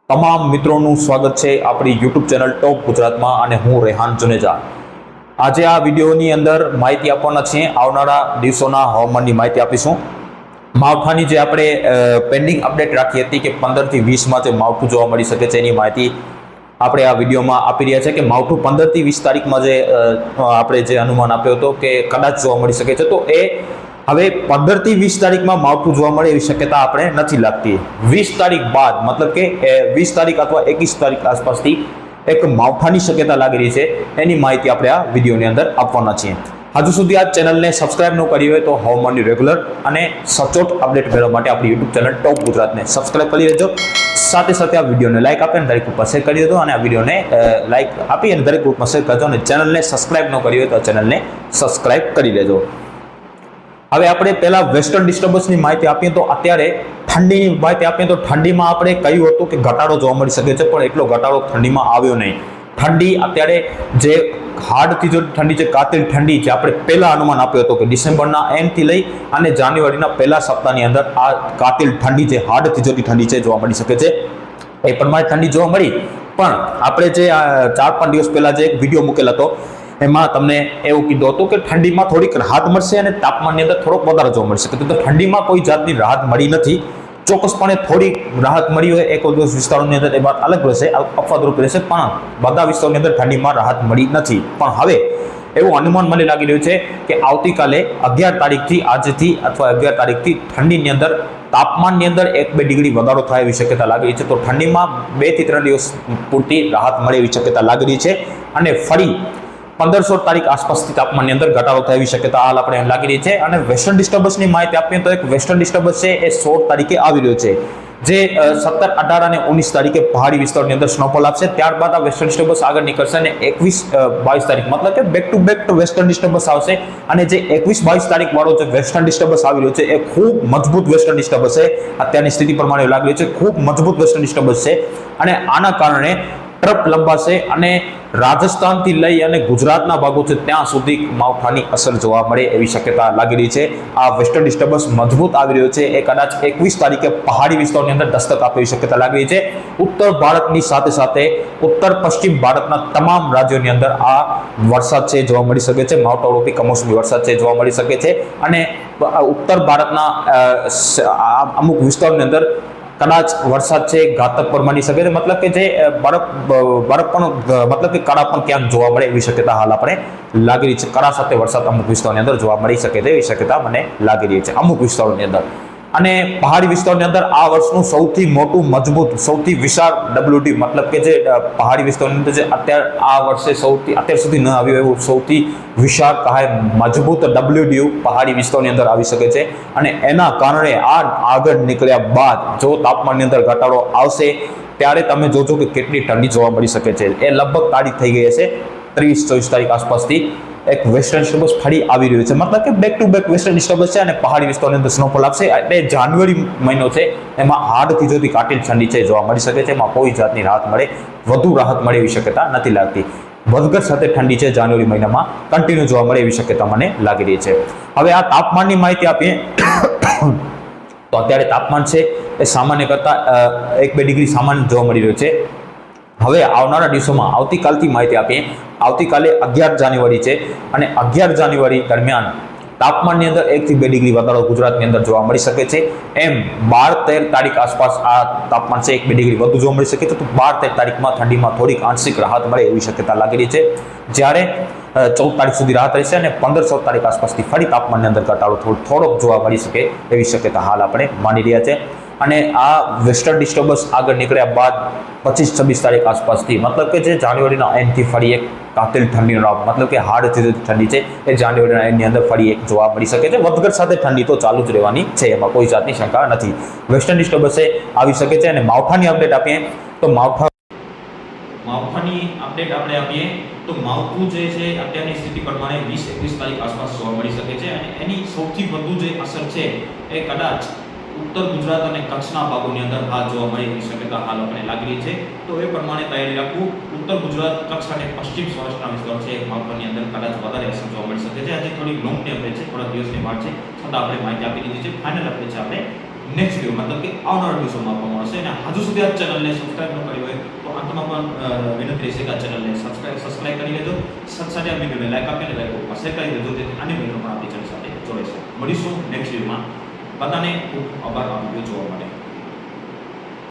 તમામ મિત્રોનું સ્વાગત છે આપણી યુટ્યુબ ચેનલ ટોપ ગુજરાતમાં અને હું રેહાન જુનેજા। આજે આ વિડીયોની અંદર માહિતી આપવાના છીએ, આવનારા દિવસોના હવામાનની માહિતી આપીશું। માવઠાની જે આપણે પેન્ડિંગ અપડેટ રાખી હતી કે 15 થી 20માં જે માવઠું જોવા મળી શકે છે એની માહિતી આપણે આ વિડીયોમાં આપી રહ્યા છે કે માવઠું 15 થી 20 તારીખમાં જે આપણે જે અનુમાન આપ્યો હતો કે કદાચ જોવા મળી શકે છે, તો એ હવે 15 થી 20 તારીખમાં માવઠું જોવા મળે એવી શક્યતા આપણે નથી લાગતી। 20 તારીખ બાદ મતલબ કે 20 તારીખ અથવા 21 તારીખ આસપાસથી એક માવઠાની શક્યતા લાગી રહી છે, એની માહિતી આપણે આ વિડીયોની અંદર આપવાના છીએ। હજુ સુધી આ ચેનલને સબસ્ક્રાઇબ ન કરી હોય તો હવામાનની રેગ્યુલર અને સચોટ અપડેટ મેળવવા માટે આપણી યુટ્યુબ ચેનલ ટોપ ગુજરાતને સબસ્ક્રાઇબ કરી લેજો। સાથે સાથે આ વિડીયોને લાઇક આપી અને દરેક ગ્રુપમાં શેર કરી દેજો અને આ વિડીયોને લાઇક આપી અને દરેક ગ્રુપમાં શેર કરજો અને ચેનલને સબસ્ક્રાઇબ ન કરી હોય તો ચેનલને સબસ્ક્રાઇબ કરી લેજો। હવે આપણે પહેલા વેસ્ટર્ન ડિસ્ટર્બન્સની માહિતી આપીએ તો અત્યારે ઠંડીની માહિતી આપીએ તો ઠંડીમાં આપણે કહ્યું હતું કે ઘટાડો જોવા મળી શકે છે, પણ એટલો ઘટાડો ઠંડીમાં આવ્યો નહીં। ઠંડી અત્યારે જે હાર્ડથી જો ઠંડી છે, કાતિલ ઠંડી જે આપણે પહેલા અનુમાન આપ્યો હતો કે ડિસેમ્બરના એન્ડથી લઈ અને જાન્યુઆરીના પહેલા સપ્તાહની અંદર આ કાતિલ ઠંડી જે હાર્ડથી જોતી ઠંડી છે જોવા મળી શકે છે। એ પ્રમાણે ઠંડી જોવા મળી, પણ આપણે જે 4-5 દિવસ પહેલા જે એક વિડીયો મૂકેલો હતો એમાં તમને એવું કીધું હતું કે ઠંડીમાં થોડીક રાહત મળશે અને તાપમાનની અંદર થોડોક વધારો જોવા મળી શકે। તો ઠંડીમાં કોઈ જાતની રાહત મળી નથી। ચોક્કસપણે થોડી રાહત મળી હોય એક દિવસ વિસ્તારોની અંદર એ વાત અલગ રહેશે, અપવાદરૂપ રહેશે, પણ બધા વિસ્તારોની અંદર ઠંડીમાં રાહત મળી નથી। પણ હવે એવું અનુમાન મને લાગી રહ્યું છે કે આવતીકાલે 11 તારીખથી આજથી અથવા 11 તારીખથી ઠંડીની અંદર તાપમાનની અંદર 1-2 ડિગ્રી વધારો થાય એવી શક્યતા લાગી રહી છે। તો ઠંડીમાં 2 થી 3 દિવસ પૂરતી રાહત મળે એવી શક્યતા લાગી રહી છે અને ફરી 15-16 તારીખ આસપાસથી તાપમાનની અંદર ઘટાડો થાય એવી શક્યતા હાલ આપણે લાગી રહી છે। અને વેસ્ટર્ન ડિસ્ટર્બન્સની માહિતી આપીએ તો એક વેસ્ટર્ન ડિસ્ટર્બન્સ છે એ 16 તારીખે આવી રહ્યો છે, જે 17, 18 અને 19 તારીખે પહાડી વિસ્તારની અંદર સ્નોફોલ આપશે। ત્યારબાદ આ વેસ્ટર્ન ડિસ્ટર્બન્સ આગળ નીકળશે અને 21-22 તારીખ મતલબ કે back to back western disturbance આવશે। અને જે 21-22 તારીખ વાળો જે વેસ્ટર્ન ડિસ્ટર્બન્સ આવી રહ્યો છે એ ખૂબ મજબૂત વેસ્ટર્ન ડિસ્ટર્બન્સ છે। અત્યારની સ્થિતિ પ્રમાણે લાગી રહ્યું છે ખૂબ મજબૂત વેસ્ટર્ન ડિસ્ટર્બન્સ છે અને આના કારણે ટ્રપ લંબાશે અને રાજસ્થાનથી લઈ અને ગુજરાતના ભાગો છે ત્યાં સુધી માવઠાની અસર જોવા મળે એવી શક્યતા લાગી રહી છે। આ વેસ્ટર્ન ડિસ્ટર્બન્સ મજબૂત આવી રહ્યો છે, એ કદાચ 21 તારીખે પહાડી વિસ્તારની અંદર દસ્તક આપે એવી શક્યતા લાગી રહી છે। ઉત્તર ભારતની સાથે સાથે ઉત્તર પશ્ચિમ ભારતના તમામ રાજ્યોની અંદર આ વરસાદ છે જોવા મળી શકે છે, માવઠારૂપી કમોસમી વરસાદ છે જોવા મળી શકે છે। અને ઉત્તર ભારતના અમુક વિસ્તારોની અંદર કદાચ વરસાદ છે ઘાતક પર માની શકે છે, મતલબ કે જે બરફ પણ મતલબ કે કરા પણ ક્યાંક જોવા મળે એવી શક્યતા હાલ આપણે લાગી રહી છે। કરા સાથે વરસાદ અમુક વિસ્તારોની અંદર જોવા મળી શકે છે એવી શક્યતા મને લાગી રહી છે અમુક વિસ્તારોની અંદર। અને પહાડી વિસ્તારની અંદર આ વર્ષનું સૌથી મોટું મજબૂત સૌથી વિશાળ WD મતલબ કે જે પહાડી વિસ્તારની અંદર જે આ વર્ષે અત્યાર સુધી ન આવ્યું એવું સૌથી વિશાળ કહાય મજબૂત WD પહાડી વિસ્તારની અંદર આવી શકે છે। અને એના કારણે આ આગળ નીકળ્યા બાદ જો તાપમાનની અંદર ઘટાડો આવશે ત્યારે તમે જોજો કે કેટલી ઠંડી જોવા મળી શકે છે। એ લગભગ તારીખ થઈ ગઈ હશે 23-24 તારીખ આસપાસથી એક વેસ્ટર્ન ડિસ્ટર્બન્સ ફરી આવી રહ્યું છે, મતલબ કે back to back western disturbance છે અને પહાડી વિસ્તારની અંદર સ્નોફોલ આપશે। એટલે જાન્યુઆરી મહિનો છે એમાં હાડથી જોતી કાતિલ ઠંડી છે જોવા મળી શકે છે, એમાં કોઈ જાતની રાહત મળે વધુ રાહત મળે એવી શક્યતા નથી લાગતી। વધઘટ સાથે ઠંડી છે જાન્યુઆરી મહિનામાં કન્ટિન્યુ જોવા મળે એવી શક્યતા મને લાગી રહી છે। હવે આ તાપમાનની માહિતી આપીએ તો અત્યારે તાપમાન છે એ સામાન્ય કરતાં 1-2 ડિગ્રી સામાન્ય જોવા મળી રહ્યું છે। હવે આવનારા દિવસોમાં આવતીકાલથી માહિતી આપીએ, આવતીકાલે 11 જાન્યુઆરી છે અને 11 જાન્યુઆરી દરમિયાન તાપમાનની અંદર 1 થી 2 ડિગ્રી વધારો ગુજરાતની અંદર જોવા મળી શકે છે। એમ 12-13 તારીખ આસપાસ આ તાપમાન છે 1-2 ડિગ્રી વધુ જોવા મળી શકે છે, તો 12-13 તારીખમાં ઠંડીમાં થોડીક આંશિક રાહત મળે એવી શક્યતા લાગી રહી છે। જ્યારે 14 તારીખ સુધી રાહત રહેશે અને 15-16 તારીખ આસપાસથી ફરી તાપમાનની અંદર ઘટાડો થોડોક જોવા મળી શકે એવી શક્યતા હાલ આપણે માની રહ્યા છે। અને આ વેસ્ટર્ન ડિસ્ટર્બન્સ આગળ નીકળ્યા બાદ 25-26 તારીખ આસપાસથી મતલબ કે જે જાન્યુઆરીના એન્ડથી ફરી એક કાતિલ ઠંડીનો રાઉન્ડ મતલબ કે હાર્ડથી જે ઠંડી છે એ જાન્યુઆરીના એન્ડની અંદર ફરી એક જોવા મળી શકે છે। વધઘટ સાથે ઠંડી તો ચાલુ જ રહેવાની છે, એમાં કોઈ જાતની શંકા નથી। વેસ્ટર્ન ડિસ્ટર્બન્સ આવી શકે છે અને માવઠાની અપડેટ આપીએ તો માવઠાની અપડેટ આપણે આપીએ તો માવઠું જે છે અત્યારની સ્થિતિ પ્રમાણે 20-21 તારીખ આસપાસ જોવા મળી શકે છે અને એની સૌથી વધુ જે અસર છે એ કદાચ ઉત્તર ગુજરાત અને કચ્છના ભાગોની અંદર હાલ જોવા મળે એવી શક્યતા હાલ આપણે લાગી રહી છે। તો એ પ્રમાણે તૈયારી રાખવું। ઉત્તર ગુજરાત, કચ્છ અને પશ્ચિમ સૌરાષ્ટ્રના વિસ્તારો છે માવઠાની અંદર કદાચ વધારે અસર જોવા મળી શકે છે। આજે થોડી લોંગ ટાઈમ છે, થોડા દિવસની વાત છે, છતાં આપણે માહિતી આપી દીધી છે। ફાઇનલ અપડેટ છે આપણે નેક્સ્ટ વિડીયો મતલબ કે આવનારા દિવસોમાં આપવામાં આવશે. અને હજુ સુધી આ ચેનલને સબસ્ક્રાઇબ ન કરી હોય તો અંતમાં પણ વિનંતી રહેશે કે આ ચેનલને સબસ્ક્રાઇબ કરી લેજો. સાથે આ વિડીયોને લાઈક આપીને લાઈક ઉપર શેર કરી દેજો જેથી અન્ય મિત્રો પણ આપણી ચેનલ સાથે જોડાશે. મળીશું નેક્સ્ટ વિડીયોમાં. બધાને ખૂબ આભાર આ વિડીયો જોવા માટે.